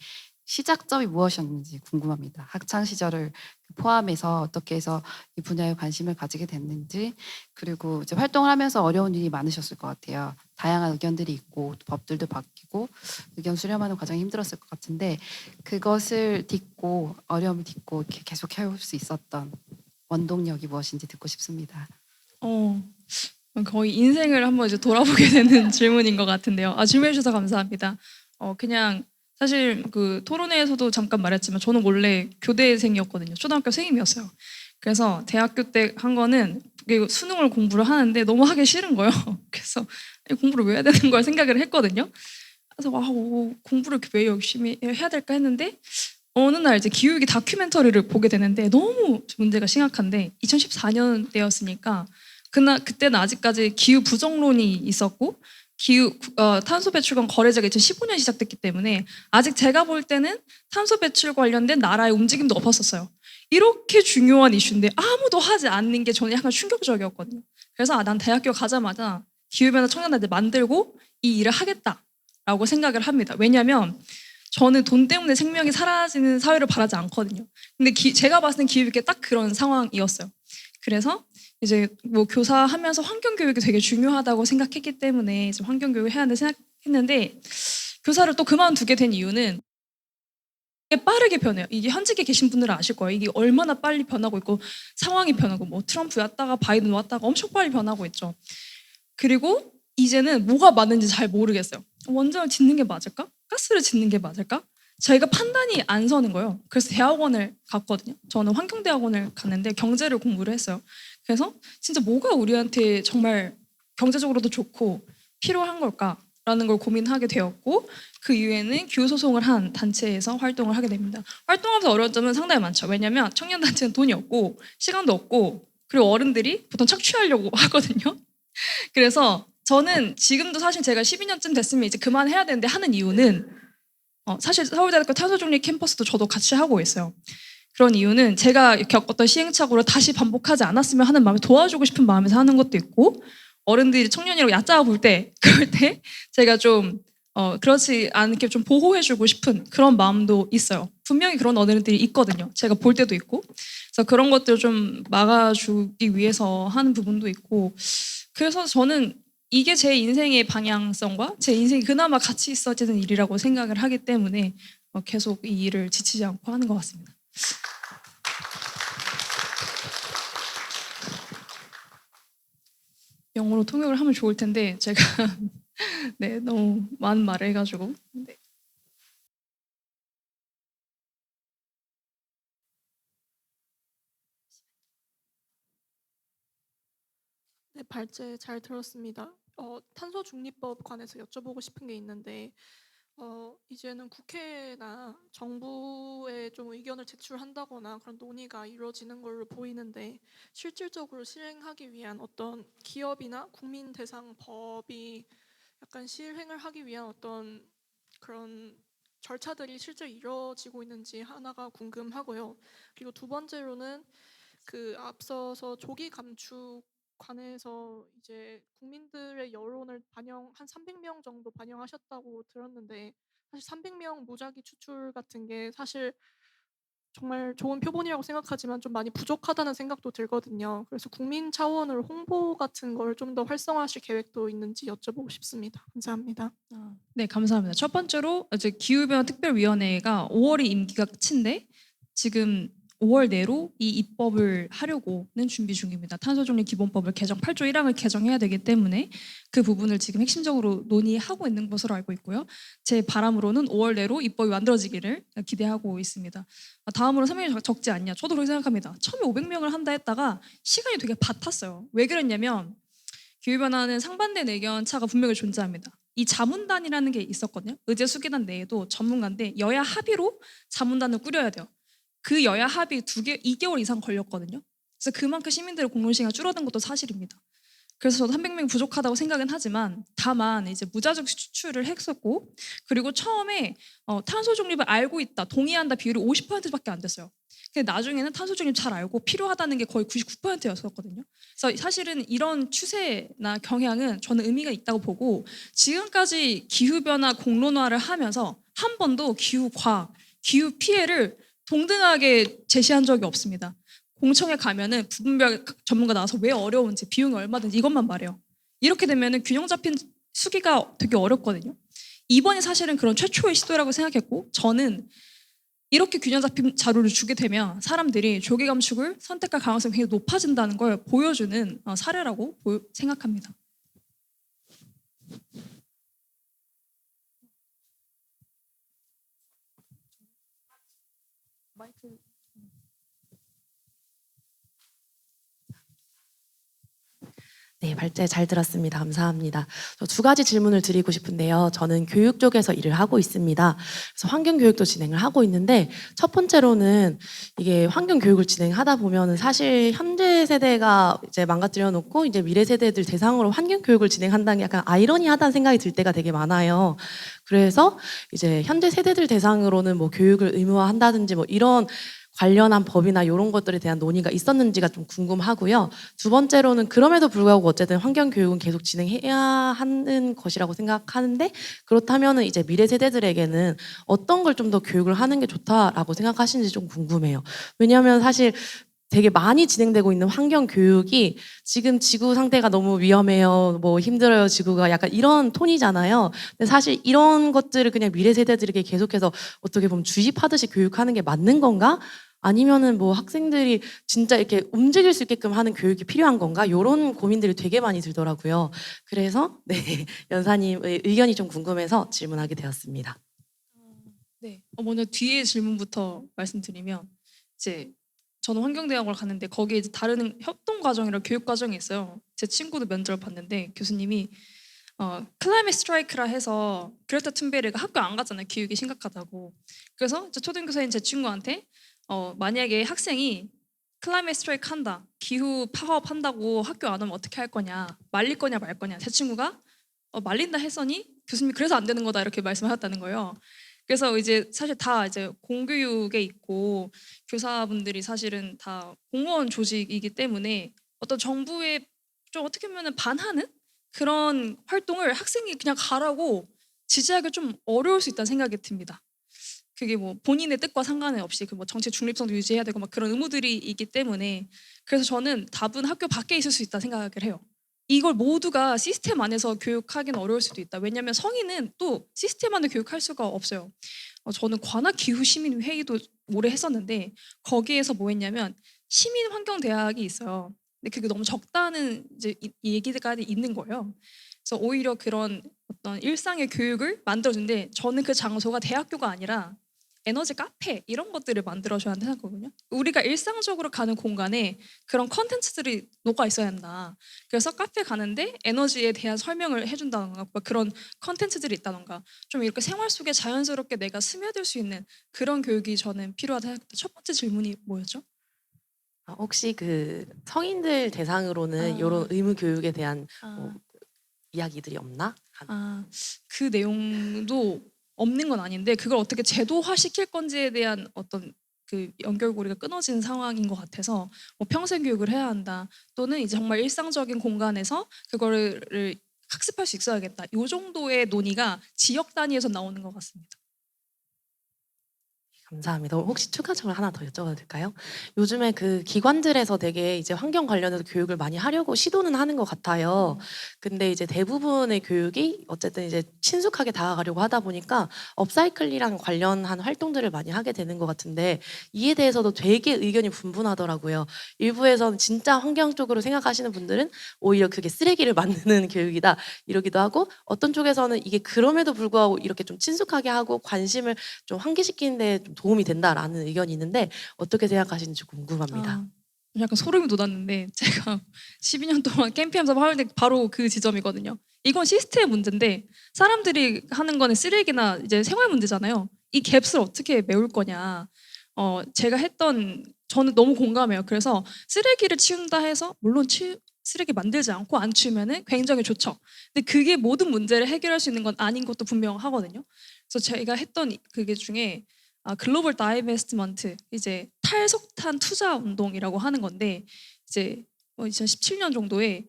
시작점이 무엇이었는지 궁금합니다. 학창 시절을 포함해서 어떻게 해서 이 분야에 관심을 가지게 됐는지 그리고 이제 활동을 하면서 어려운 일이 많으셨을 것 같아요. 다양한 의견들이 있고 법들도 바뀌고 의견 수렴하는 과정이 힘들었을 것 같은데 그것을 딛고 어려움을 딛고 이렇게 계속 해올 수 있었던 원동력이 무엇인지 듣고 싶습니다. 거의 인생을 한번 이제 돌아보게 되는 질문인 것 같은데요. 질문해 주셔서 감사합니다. 그냥 사실 그 토론회에서도 잠깐 말했지만 저는 원래 교대생이었거든요. 초등학교 선생님이었어요. 그래서 대학교 때 한 거는 수능을 공부를 하는데 너무 하기 싫은 거예요. 그래서 공부를 왜 해야 되는 거야 생각을 했거든요. 그래서 공부를 왜 열심히 해야 될까 했는데 어느 날 이제 기후위기 다큐멘터리를 보게 되는데 너무 문제가 심각한데 2014년대였으니까 그때는 아직까지 기후 부정론이 있었고 탄소 배출권 거래제가 2015년 시작됐기 때문에 아직 제가 볼 때는 탄소 배출 관련된 나라의 움직임도 없었어요. 이렇게 중요한 이슈인데 아무도 하지 않는 게 저는 약간 충격적이었거든요. 그래서 난 대학교 가자마자 기후변화 청년단체 만들고 이 일을 하겠다라고 생각을 합니다. 왜냐하면 저는 돈 때문에 생명이 사라지는 사회를 바라지 않거든요. 근데 제가 봤을 땐 기후위기 딱 그런 상황이었어요. 그래서 이제 뭐 교사하면서 환경교육이 되게 중요하다고 생각했기 때문에 이제 환경교육을 해야 한다 생각했는데 교사를 또 그만두게 된 이유는 이게 빠르게 변해요. 이게 현직에 계신 분들은 아실 거예요. 이게 얼마나 빨리 변하고 있고 상황이 변하고 뭐 트럼프 왔다가 바이든 왔다가 엄청 빨리 변하고 있죠. 그리고 이제는 뭐가 맞는지 잘 모르겠어요. 원전을 짓는 게 맞을까? 가스를 짓는 게 맞을까? 저희가 판단이 안 서는 거예요. 그래서 대학원을 갔거든요. 저는 환경대학원을 갔는데 경제를 공부를 했어요. 그래서 진짜 뭐가 우리한테 정말 경제적으로도 좋고 필요한 걸까라는 걸 고민하게 되었고 그 이후에는 기후소송을 한 단체에서 활동을 하게 됩니다. 활동하면서 어려운 점은 상당히 많죠. 왜냐하면 청년단체는 돈이 없고 시간도 없고 그리고 어른들이 보통 착취하려고 하거든요. 그래서 저는 지금도 사실 제가 12년쯤 됐으면 이제 그만해야 되는데 하는 이유는 사실 서울대학교 탄소중립 캠퍼스도 저도 같이 하고 있어요. 그런 이유는 제가 겪었던 시행착오를 다시 반복하지 않았으면 하는 마음에 도와주고 싶은 마음에서 하는 것도 있고 어른들이 청년이라고 얕잡아 볼 때 그럴 때 제가 좀 그렇지 않게 좀 보호해주고 싶은 그런 마음도 있어요. 분명히 그런 어른들이 있거든요. 제가 볼 때도 있고 그래서 그런 것들을 좀 막아주기 위해서 하는 부분도 있고 그래서 저는 이게 제 인생의 방향성과 제 인생이 그나마 같이 있어지는 일이라고 생각을 하기 때문에 계속 이 일을 지치지 않고 하는 것 같습니다. 영어로 통역을 하면 좋을 텐데 제가 네, 너무 많은 말을 해가지고 네. 네, 발제 잘 들었습니다. 탄소 중립법 관해서 여쭤보고 싶은 게 있는데 이제는 국회나 정부에 좀 의견을 제출한다거나 그런 논의가 이루어지는 걸로 보이는데 실질적으로 실행하기 위한 어떤 기업이나 국민 대상 법이 약간 실행을 하기 위한 어떤 그런 절차들이 실제 이루어지고 있는지 하나가 궁금하고요. 그리고 두 번째로는 그 앞서서 조기 감축 관해서 이제 국민들의 여론을 한 300명 정도 반영하셨다고 들었는데 사실 300명 무작위 추출 같은 게 사실 정말 좋은 표본이라고 생각하지만 좀 많이 부족하다는 생각도 들거든요. 그래서 국민 차원으로 홍보 같은 걸 좀 더 활성화하실 계획도 있는지 여쭤보고 싶습니다. 감사합니다. 네, 감사합니다. 첫 번째로 이제 기후변화 특별위원회가 5월이 임기가 끝인데 지금 5월 내로 이 입법을 하려고는 준비 중입니다. 탄소중립 기본법을 개정 8조 1항을 개정해야 되기 때문에 그 부분을 지금 핵심적으로 논의하고 있는 것으로 알고 있고요. 제 바람으로는 5월 내로 입법이 만들어지기를 기대하고 있습니다. 다음으로 3명이 적지 않냐? 저도 그렇게 생각합니다. 처음에 500명을 한다 했다가 시간이 되게 바탔어요. 왜 그랬냐면 기후변화는 상반된 의견 차가 분명히 존재합니다. 이 자문단이라는 게 있었거든요. 의제수기단 내에도 전문가인데 여야 합의로 자문단을 꾸려야 돼요. 그 여야 합의 2개월 이상 걸렸거든요. 그래서 그만큼 시민들의 공론 시간이 줄어든 것도 사실입니다. 그래서 저도 300명 부족하다고 생각은 하지만 다만 이제 무자적 추출을 했었고 그리고 처음에 탄소 중립을 알고 있다, 동의한다 비율이 50%밖에 안 됐어요. 근데 나중에는 탄소 중립 잘 알고 필요하다는 게 거의 99%였었거든요. 그래서 사실은 이런 추세나 경향은 저는 의미가 있다고 보고 지금까지 기후변화 공론화를 하면서 한 번도 기후 과학, 기후 피해를 동등하게 제시한 적이 없습니다. 공청회 가면은 부분별 전문가 나와서 왜 어려운지 비용이 얼마든지 이것만 말해요. 이렇게 되면은 균형 잡힌 수기가 되게 어렵거든요. 이번이 사실은 그런 최초의 시도라고 생각했고 저는 이렇게 균형 잡힌 자료를 주게 되면 사람들이 조기 감축을 선택할 가능성이 굉장히 높아진다는 걸 보여주는 사례라고 생각합니다. 네, 발제 잘 들었습니다. 감사합니다. 저 2가지 질문을 드리고 싶은데요. 저는 교육 쪽에서 일을 하고 있습니다. 그래서 환경 교육도 진행을 하고 있는데 첫 번째로는 이게 환경 교육을 진행하다 보면은 사실 현재 세대가 이제 망가뜨려 놓고 이제 미래 세대들 대상으로 환경 교육을 진행한다는 게 약간 아이러니하다는 생각이 들 때가 되게 많아요. 그래서 이제 현재 세대들 대상으로는 뭐 교육을 의무화한다든지 뭐 이런 관련한 법이나 이런 것들에 대한 논의가 있었는지가 좀 궁금하고요. 2번째로는 그럼에도 불구하고 어쨌든 환경 교육은 계속 진행해야 하는 것이라고 생각하는데 그렇다면은 이제 미래 세대들에게는 어떤 걸 좀 더 교육을 하는 게 좋다라고 생각하시는지 좀 궁금해요. 왜냐하면 사실 되게 많이 진행되고 있는 환경 교육이 지금 지구 상태가 너무 위험해요, 뭐 힘들어요, 지구가 약간 이런 톤이잖아요. 근데 사실 이런 것들을 그냥 미래 세대들에게 계속해서 어떻게 보면 주입하듯이 교육하는 게 맞는 건가? 아니면은 뭐 학생들이 진짜 이렇게 움직일 수 있게끔 하는 교육이 필요한 건가? 이런 고민들이 되게 많이 들더라고요. 그래서 네, 연사님의 의견이 좀 궁금해서 질문하게 되었습니다. 네, 먼저 뒤에 질문부터 말씀드리면 이제 저는 환경대학원을 갔는데 거기에 이제 다른 협동 과정이랑 교육 과정이 있어요. 제 친구도 면접을 봤는데 교수님이 클라이밋 스트라이크라 해서 그레타 툰베르가 학교 안 갔잖아요. 기후가 심각하다고. 그래서 이제 초등교사인 제 친구한테 만약에 학생이 클라이밋 스트라이크 한다, 기후 파업 한다고 학교 안 오면 어떻게 할 거냐, 말릴 거냐 말 거냐. 제 친구가 말린다 했더니 교수님이 그래서 안 되는 거다 이렇게 말씀하셨다는 거예요. 그래서 이제 사실 다 이제 공교육에 있고 교사분들이 사실은 다 공무원 조직이기 때문에 어떤 정부에 좀 어떻게 보면 반하는 그런 활동을 학생이 그냥 가라고 지지하기 좀 어려울 수 있다는 생각이 듭니다. 그게 뭐 본인의 뜻과 상관은 없이 그 뭐 정치 중립성도 유지해야 되고 막 그런 의무들이 있기 때문에 그래서 저는 답은 학교 밖에 있을 수 있다 생각을 해요. 이걸 모두가 시스템 안에서 교육하기는 어려울 수도 있다. 왜냐하면 성인은 또 시스템 안에 교육할 수가 없어요. 저는 관악기후시민회의도 오래 했었는데 거기에서 뭐 했냐면 시민환경대학이 있어요. 근데 그게 너무 적다는 이제 얘기가 있는 거예요. 그래서 오히려 그런 어떤 일상의 교육을 만들어주는데 저는 그 장소가 대학교가 아니라 에너지 카페 이런 것들을 만들어줘야 한다고 생각하거든요. 우리가 일상적으로 가는 공간에 그런 컨텐츠들이 녹아 있어야 한다. 그래서 카페 가는데 에너지에 대한 설명을 해준다던가 그런 컨텐츠들이 있다던가 좀 이렇게 생활 속에 자연스럽게 내가 스며들 수 있는 그런 교육이 저는 필요하다 생각합니다. 첫 번째 질문이 뭐였죠? 혹시 그 성인들 대상으로는 이런 의무 교육에 대한 뭐 이야기들이 없나? 그 내용도 없는 건 아닌데 그걸 어떻게 제도화 시킬 건지에 대한 어떤 그 연결고리가 끊어진 상황인 것 같아서 뭐 평생 교육을 해야 한다 또는 이제 정말 일상적인 공간에서 그거를 학습할 수 있어야겠다 이 정도의 논의가 지역 단위에서 나오는 것 같습니다. 감사합니다. 혹시 추가적으로 하나 더 여쭤봐도 될까요? 요즘에 그 기관들에서 되게 이제 환경 관련해서 교육을 많이 하려고 시도는 하는 것 같아요. 근데 이제 대부분의 교육이 어쨌든 이제 친숙하게 다가가려고 하다 보니까 업사이클이랑 관련한 활동들을 많이 하게 되는 것 같은데 이에 대해서도 되게 의견이 분분하더라고요. 일부에서는 진짜 환경 쪽으로 생각하시는 분들은 오히려 그게 쓰레기를 만드는 교육이다 이러기도 하고 어떤 쪽에서는 이게 그럼에도 불구하고 이렇게 좀 친숙하게 하고 관심을 좀 환기시키는 데 좀 도움이 된다라는 의견이 있는데 어떻게 생각하시는지 궁금합니다. 약간 소름이 돋았는데 제가 12년 동안 캠핑하면서 화할 때 바로 그 지점이거든요. 이건 시스템 문제인데 사람들이 하는 거는 쓰레기나 이제 생활 문제잖아요. 이 갭을 어떻게 메울 거냐. 제가 했던 저는 너무 공감해요. 그래서 쓰레기를 치운다 해서 물론 쓰레기 만들지 않고 안 치우면은 굉장히 좋죠. 근데 그게 모든 문제를 해결할 수 있는 건 아닌 것도 분명하거든요. 그래서 제가 했던 그게 중에 글로벌 다이베스트먼트 이제 탈석탄 투자 운동이라고 하는 건데 이제 2017년 정도에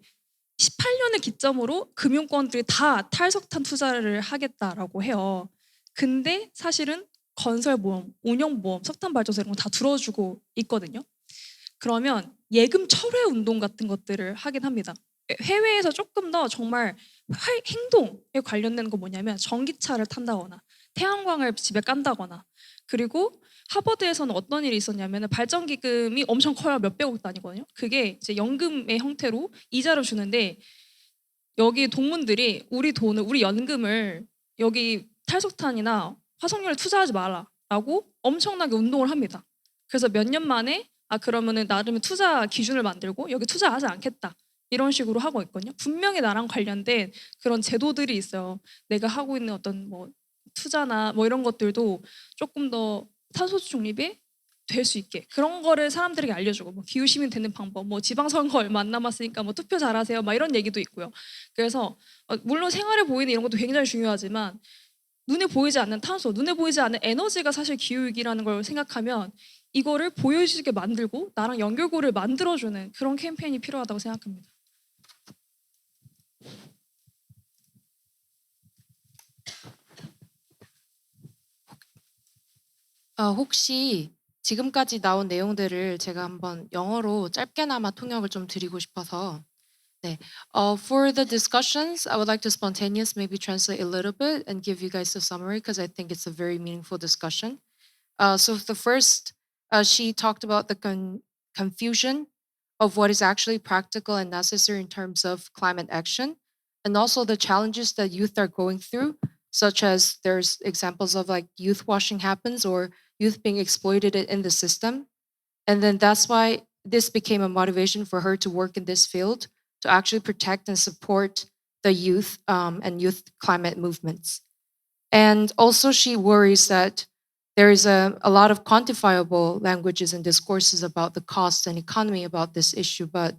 18년을 기점으로 금융권들이 다 탈석탄 투자를 하겠다라고 해요. 근데 사실은 건설보험, 운영보험, 석탄발전소 이런 거 다 들어주고 있거든요. 그러면 예금 철회 운동 같은 것들을 하긴 합니다. 해외에서 조금 더 정말 행동에 관련된 거 뭐냐면 전기차를 탄다거나 태양광을 집에 깐다거나 그리고 하버드에서는 어떤 일이 있었냐면 발전기금이 엄청 커요. 몇백억 단위거든요. 그게 이제 연금의 형태로 이자를 주는데 여기 동문들이 우리 돈을 우리 연금을 여기 탈석탄이나 화석연료에 투자하지 마라라고 엄청나게 운동을 합니다. 그래서 몇 년 만에 그러면은 나름의 투자 기준을 만들고 여기 투자하지 않겠다. 이런 식으로 하고 있거든요. 분명히 나랑 관련된 그런 제도들이 있어요. 내가 하고 있는 어떤 뭐 투자나 뭐 이런 것들도 조금 더 탄소 중립에 될 수 있게 그런 거를 사람들에게 알려주고 뭐 기후 시민 되는 방법, 뭐 지방선거 얼마 안 남았으니까 뭐 투표 잘하세요, 막 이런 얘기도 있고요. 그래서 물론 생활에 보이는 이런 것도 굉장히 중요하지만 눈에 보이지 않는 탄소, 눈에 보이지 않는 에너지가 사실 기후위기라는 걸 생각하면 이거를 보여지게 만들고 나랑 연결고리를 만들어주는 그런 캠페인이 필요하다고 생각합니다. 혹시 지금까지 나온 내용들을 제가 한번 영어로 짧게나마 통역을 좀 드리고 싶어서 네. For the discussions, I would like to spontaneous maybe translate a little bit and give you guys a summary because I think it's a very meaningful discussion. So the first, she talked about the confusion of what is actually practical and necessary in terms of climate action, and also the challenges that youth are going through, such as there's examples of like youth washing happens or youth being exploited in the system. And then that's why this became a motivation for her to work in this field to actually protect and support the youth and youth climate movements. And also she worries that there is a lot of quantifiable languages and discourses about the cost and economy about this issue, but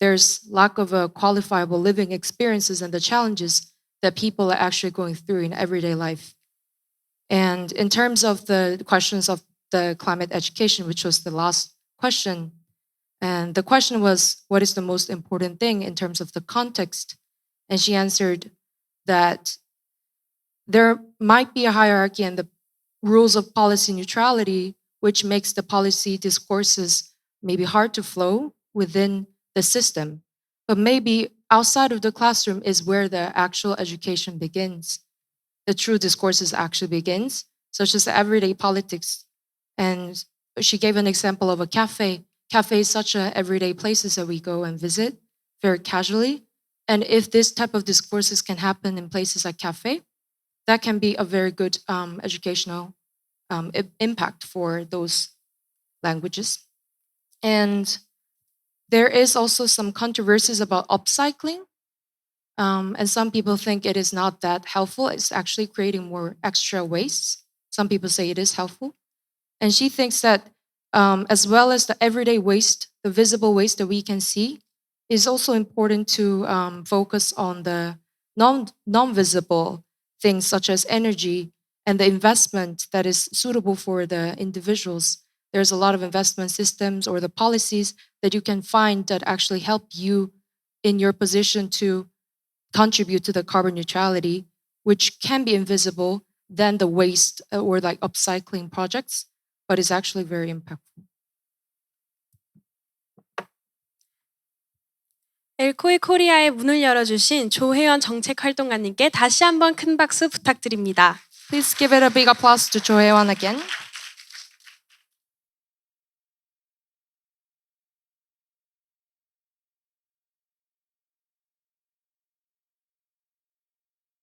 there's lack of qualifiable living experiences and the challenges that people are actually going through in everyday life. And in terms of the questions of the climate education, which was the last question, and the question was, what is the most important thing in terms of the context? And she answered that there might be a hierarchy and the rules of policy neutrality, which makes the policy discourses maybe hard to flow within the system. But maybe outside of the classroom is where the actual education begins. The true discourses actually begins, such as everyday politics. And she gave an example of a cafe. Cafe is such a everyday places that we go and visit very casually. And if this type of discourses can happen in places like cafe, that can be a very good educational impact for those languages. And there is also some controversies about upcycling. And some people think it is not that helpful. It's actually creating more extra waste. Some people say it is helpful. And she thinks that as well as the everyday waste, the visible waste that we can see, is also important to focus on the non-visible things such as energy and the investment that is suitable for the individuals. There's a lot of investment systems or the policies that you can find that actually help you in your position to contribute to the carbon neutrality, which can be invisible than the waste or like upcycling projects, but is actually very impactful. 엘코이 코리아의 문을 열어주신 조혜연 정책활동가님께 다시 한번 큰 박수 부탁드립니다. Please give it a big applause to Jo Hye-won again.